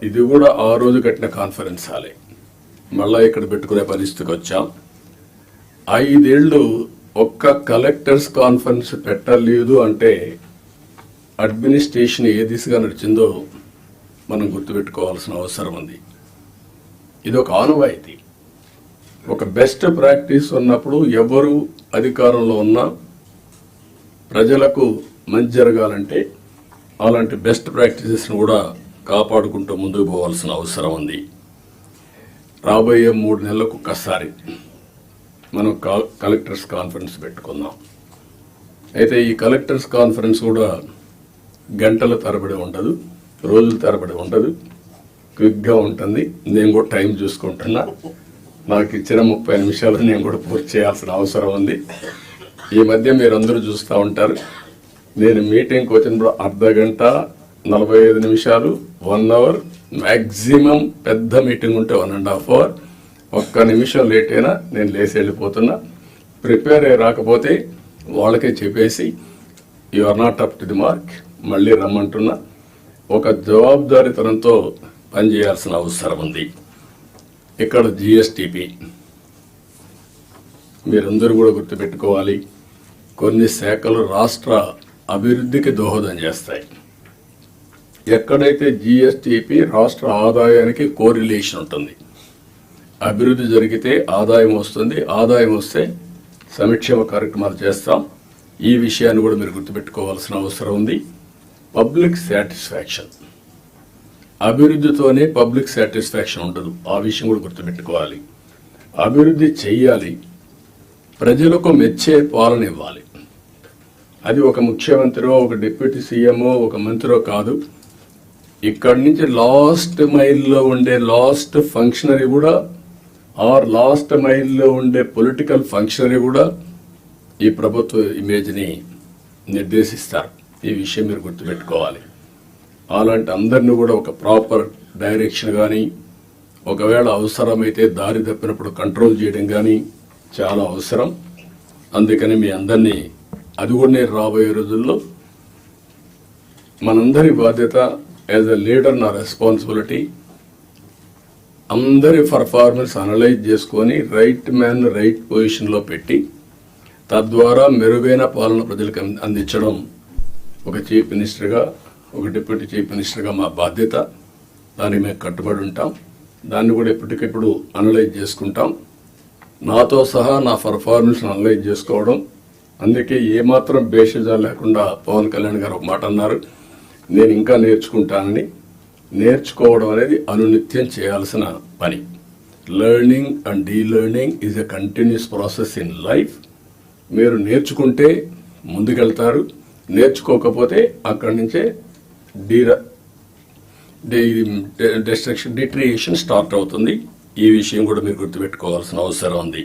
ఇది కూడా ఆ రోజు కట్టిన కాన్ఫరెన్స్ హాలే. మళ్ళా ఇక్కడ పెట్టుకునే పరిస్థితికి వచ్చాం. 5 ఏళ్ళు ఒక్క కలెక్టర్స్ కాన్ఫరెన్స్ పెట్టలేదు అంటే అడ్మినిస్ట్రేషన్ ఏ దిశగా నడిచిందో మనం గుర్తుపెట్టుకోవాల్సిన అవసరం ఉంది. ఇది ఒక ఆనవాయితీ. ఒక బెస్ట్ ప్రాక్టీస్ ఉన్నప్పుడు ఎవరు అధికారంలో ఉన్నా ప్రజలకు మంచి జరగాలంటే అలాంటి బెస్ట్ ప్రాక్టీసెస్ను కూడా కాపాడుకుంటూ ముందుకు పోవాల్సిన అవసరం ఉంది. రాబోయే 3 నెలలకు ఒక్కసారి మనం కలెక్టర్స్ కాన్ఫరెన్స్ పెట్టుకుందాం. అయితే ఈ కలెక్టర్స్ కాన్ఫరెన్స్ కూడా గంటల తరబడి ఉండదు, రోజుల తరబడి ఉండదు, క్విక్గా ఉంటుంది. నేను కూడా టైం చూసుకుంటున్నా. నాకు ఇచ్చిన 30 నిమిషాలు నేను కూడా పూర్తి చేయాల్సిన అవసరం ఉంది. ఈ మధ్య మీరందరూ చూస్తూ ఉంటారు, నేను మీటింగ్కి వచ్చినప్పుడు అర్ధ గంట 45 నిమిషాలు 1 అవర్, మ్యాక్సిమం పెద్ద మీటింగ్ ఉంటే 1.5 అవర్. ఒక్క నిమిషం లేట్ అయినా నేను లేచి వెళ్ళిపోతున్నా. ప్రిపేర్ అయ్యి రాకపోతే వాళ్ళకే చెప్పేసి you are not up to the mark, మళ్ళీ రమ్మంటున్నా. ఒక జవాబుదారీతనంతో పనిచేయాల్సిన అవసరం ఉంది. ఇక్కడ జిఎస్టిపి మీరందరూ కూడా గుర్తుపెట్టుకోవాలి. కొన్ని శాఖలు రాష్ట్ర అభివృద్ధికి దోహదం చేస్తాయి. ఎక్కడైతే జిఎస్టిపి రాష్ట్ర ఆదాయానికి కోరిలేషన్ ఉంటుంది, అభివృద్ధి జరిగితే ఆదాయం వస్తుంది, ఆదాయం వస్తే సంక్షేమ కార్యక్రమాలు చేస్తాం. ఈ విషయాన్ని కూడా మీరు గుర్తుపెట్టుకోవాల్సిన అవసరం ఉంది. పబ్లిక్ సాటిస్ఫాక్షన్, అభివృద్ధితోనే పబ్లిక్ సాటిస్ఫాక్షన్ ఉండదు. ఆ విషయం కూడా గుర్తుపెట్టుకోవాలి. అభివృద్ధి చెయ్యాలి, ప్రజలకు మెచ్చే పాలన ఇవ్వాలి. అది ఒక ముఖ్యమంత్రో, ఒక డిప్యూటీ సీఎంఓ, ఒక మంత్రో కాదు. ఇక్కడి నుంచి లాస్ట్ మైల్లో ఉండే లాస్ట్ ఫంక్షనరీ కూడా, ఆర్ లాస్ట్ మైల్లో ఉండే పొలిటికల్ ఫంక్షనరీ కూడా ఈ ప్రభుత్వ ఇమేజ్ని నిర్దేశిస్తారు. ఈ విషయం మీరు గుర్తుపెట్టుకోవాలి. అలాంటి అందరినీ కూడా ఒక ప్రాపర్ డైరెక్షన్ కానీ, ఒకవేళ అవసరమైతే దారి తప్పినప్పుడు కంట్రోల్ చేయడం కానీ చాలా అవసరం. అందుకని మీ అందరినీ, అది కూడా నేను రాబోయే రోజుల్లో మనందరి బాధ్యత యాజ్ ఎ లీడర్, నా రెస్పాన్సిబిలిటీ అందరి పర్ఫార్మెన్స్ అనలైజ్ చేసుకొని రైట్ మ్యాన్ రైట్ పొజిషన్లో పెట్టి తద్వారా మెరుగైన పాలన ప్రజలకు అందించడం ఒక చీఫ్ మినిస్టర్గా, ఒక డిప్యూటీ చీఫ్ మినిస్టర్గా మా బాధ్యత. దానికి మేము కట్టుబడి ఉంటాం. దాన్ని కూడా ఎప్పటికెప్పుడు అనలైజ్ చేసుకుంటాం. నాతో సహా నా పర్ఫార్మెన్స్ అనలైజ్ చేసుకోవడం. అందుకే ఏమాత్రం బేషజా లేకుండా పవన్ కళ్యాణ్ గారు ఒక మాట అన్నారు, నేను ఇంకా నేర్చుకుంటానని. నేర్చుకోవడం అనేది అనునిత్యం చేయాల్సిన పని. Learning and delearning is a continuous process in life. మీరు నేర్చుకుంటే ముందుకెళ్తారు, నేర్చుకోకపోతే అక్కడి నుంచే డిట్రియేషన్ స్టార్ట్ అవుతుంది. ఈ విషయం కూడా మీరు గుర్తుపెట్టుకోవాల్సిన అవసరం ఉంది.